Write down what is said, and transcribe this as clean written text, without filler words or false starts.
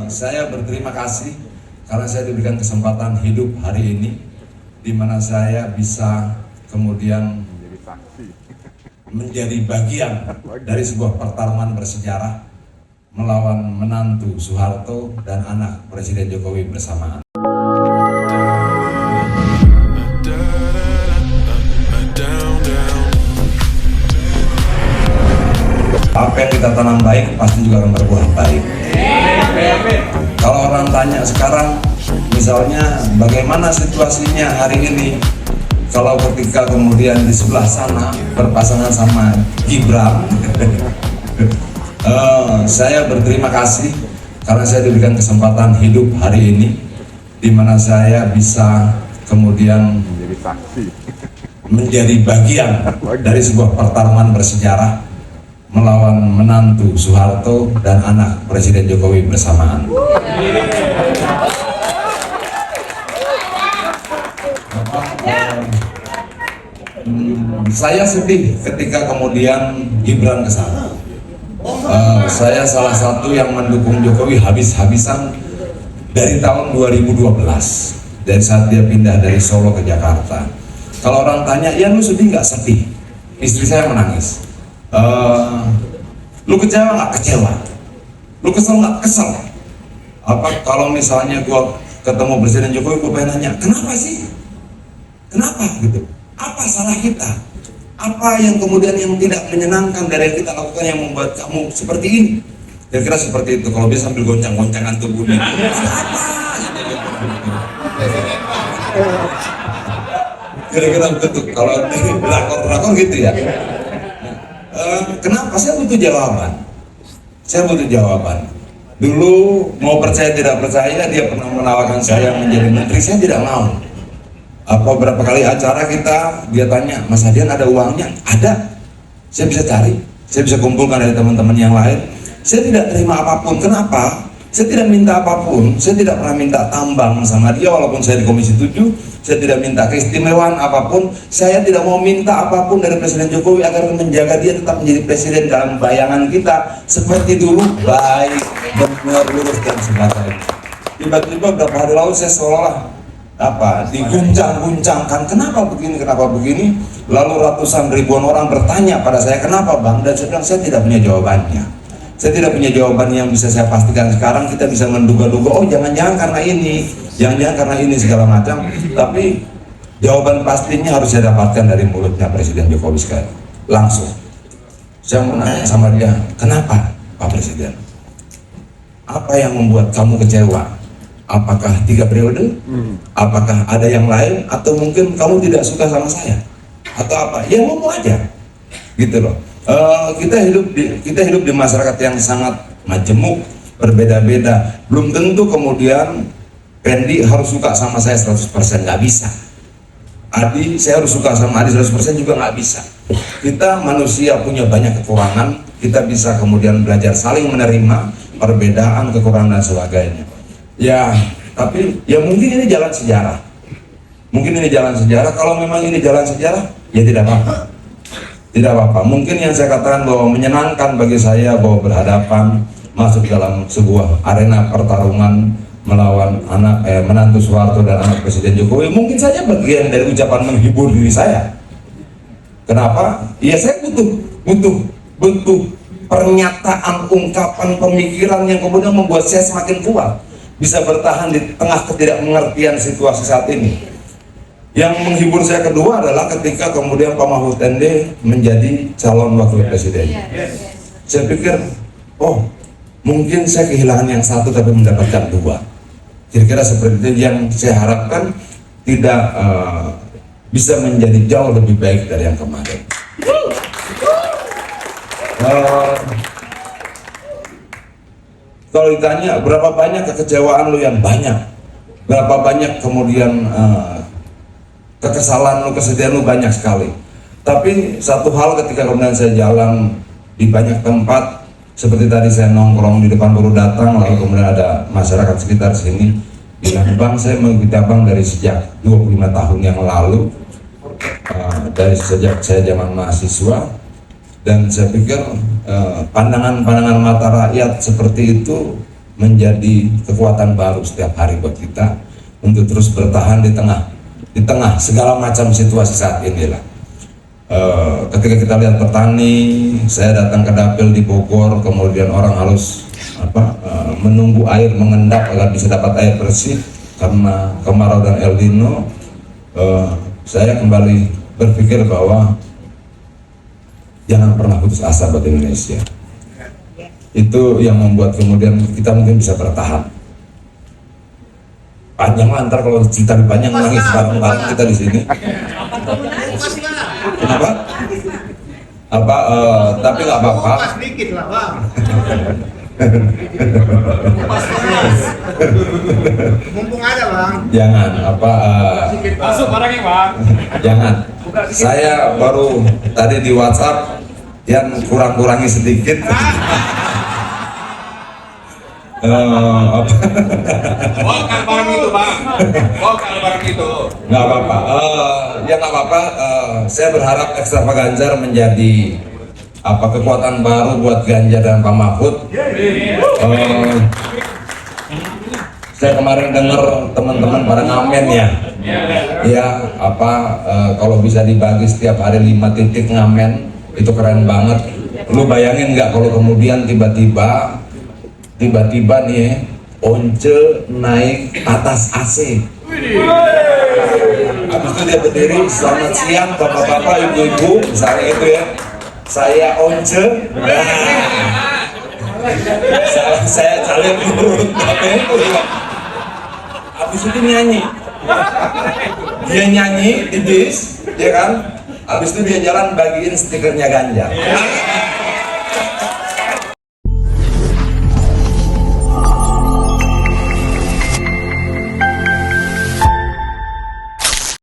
Saya berterima kasih karena saya diberikan kesempatan hidup hari ini, di mana saya bisa kemudian menjadi bagian dari sebuah pertarungan bersejarah melawan menantu Soeharto dan anak Presiden Jokowi bersamaan. Apa yang kita tanam baik pasti juga akan berbuah baik. Kalau orang tanya sekarang, misalnya bagaimana situasinya hari ini, kalau ketika kemudian di sebelah sana berpasangan sama Gibran, saya berterima kasih karena saya diberikan kesempatan hidup hari ini, di mana saya bisa kemudian menjadi bagian dari sebuah pertarungan bersejarah melawan menantu Soeharto dan anak Presiden Jokowi bersamaan. Saya sedih ketika kemudian Gibran ke sana. Saya salah satu yang mendukung Jokowi habis-habisan dari tahun 2012, dari saat dia pindah dari Solo ke Jakarta. Kalau orang tanya, ya lu sedih nggak? Sedih. Istri saya menangis. Lu kecewa nggak? Kecewa. Lu kesel nggak? Kesel. Apa kalau misalnya gua ketemu Presiden Jokowi, gua pengen nanya, kenapa sih? Kenapa gitu? Apa salah kita? Apa yang kemudian yang tidak menyenangkan dari yang kita lakukan yang membuat kamu seperti ini? Kira-kira seperti itu. Kalau bisa sambil goncang-goncangan tubuhnya. Kira-kira begitu. Kalau drakor gitu ya. Kenapa? Saya butuh jawaban. Saya butuh jawaban. Dulu mau percaya tidak percaya, dia pernah menawarkan saya menjadi menteri, saya tidak mau. Apa berapa kali acara kita, dia tanya, Mas Adian ada uangnya? Ada. Saya bisa cari, saya bisa kumpulkan dari teman-teman yang lain. Saya tidak terima apapun. Kenapa? Saya tidak minta apapun. Saya tidak pernah minta tambang sama dia walaupun saya di Komisi 7. Saya tidak minta keistimewaan apapun. Saya tidak mau minta apapun dari Presiden Jokowi agar menjaga dia tetap menjadi presiden dalam bayangan kita seperti dulu, baik, benar, lurus dan sebagainya. Tiba-tiba beberapa hari lalu saya seolah-olah diguncang-guncangkan, kenapa begini, lalu ratusan ribuan orang bertanya pada saya, kenapa Bang? Dan saya bilang, saya tidak punya jawabannya. Saya tidak punya jawaban yang bisa saya pastikan sekarang. Kita bisa menduga-duga, oh jangan-jangan karena ini, jangan-jangan karena ini segala macam. Tapi jawaban pastinya harus saya dapatkan dari mulutnya Presiden Jokowi sekarang. Langsung. Saya mau nanya sama dia, kenapa Pak Presiden? Apa yang membuat kamu kecewa? Apakah 3 periode? Apakah ada yang lain? Atau mungkin kamu tidak suka sama saya? Atau apa? Ya ngomong aja, gitu loh. Kita hidup di masyarakat yang sangat majemuk, berbeda-beda. Belum tentu kemudian Pendi harus suka sama saya 100%, nggak bisa. Adi, saya harus suka sama Adi 100% juga nggak bisa. Kita manusia punya banyak kekurangan. Kita bisa kemudian belajar saling menerima perbedaan, kekurangan dan sebagainya. Ya, tapi ya mungkin ini jalan sejarah. Mungkin ini jalan sejarah. Kalau memang ini jalan sejarah, ya tidak apa-apa. Tidak apa-apa. Mungkin yang saya katakan bahwa menyenangkan bagi saya bahwa berhadapan masuk dalam sebuah arena pertarungan melawan menantu Soeharto dan anak Presiden Jokowi, mungkin saja bagian dari ucapan menghibur diri saya. Kenapa? Ya saya butuh pernyataan, ungkapan, pemikiran yang kemudian membuat saya semakin kuat, bisa bertahan di tengah ketidakmengertian situasi saat ini. Yang menghibur saya kedua adalah ketika kemudian Pak Mahfud MD menjadi calon wakil presiden. Saya pikir, oh mungkin saya kehilangan yang satu tapi mendapatkan 2. Kira-kira seperti itu yang saya harapkan tidak bisa menjadi jauh lebih baik dari yang kemarin. Kalau ditanya berapa banyak kekecewaan lu, yang banyak. Berapa banyak kemudian kekesalan lu, kesedihan lu, banyak sekali. Tapi satu hal ketika kemudian saya jalan di banyak tempat, seperti tadi saya nongkrong di depan baru datang, lalu kemudian ada masyarakat sekitar sini bilang, Bang saya mengikuti Abang dari sejak 25 tahun yang lalu, dari sejak saya zaman mahasiswa. Dan saya pikir pandangan-pandangan mata rakyat seperti itu menjadi kekuatan baru setiap hari buat kita untuk terus bertahan di tengah segala macam situasi saat ini lah. Ketika kita lihat petani, saya datang ke dapil di Bogor, kemudian orang harus menunggu air mengendap agar bisa dapat air bersih karena kemarau dan El Nino. Saya kembali berpikir bahwa jangan pernah putus asa buat Indonesia. Itu yang membuat kemudian kita mungkin bisa bertahan. Panjang lah, ntar kalau cerita panjang nangis bareng-bareng kita di sini. Kenapa? Tapi nggak apa-apa. Sedikit lah, Bang. Mumpung ada, Bang. Jangan masuk barangnya, Bang. Jangan. Saya baru tadi di WhatsApp yang kurang-kurangi sedikit. Bongkar barang itu, Bang. Bongkar barang itu. Nggak apa-apa. Ya nggak apa-apa. Saya berharap Ekstravaganza menjadi kekuatan baru buat Ganjar dan Pak Mahfud. Saya kemarin dengar teman-teman pada ngamen ya. Ya kalau bisa dibagi setiap hari 5 titik ngamen itu keren banget. Lu bayangin nggak kalau kemudian tiba-tiba nih Once naik atas AC. Habis itu dia berdiri, selamat siang bapak-bapak, ibu-ibu, misalnya itu ya. Saya Once. Saya caleg dulu. Habis itu nyanyi. Dia nyanyi di bis, ya kan? Habis itu dia jalan bagiin stikernya Ganjar.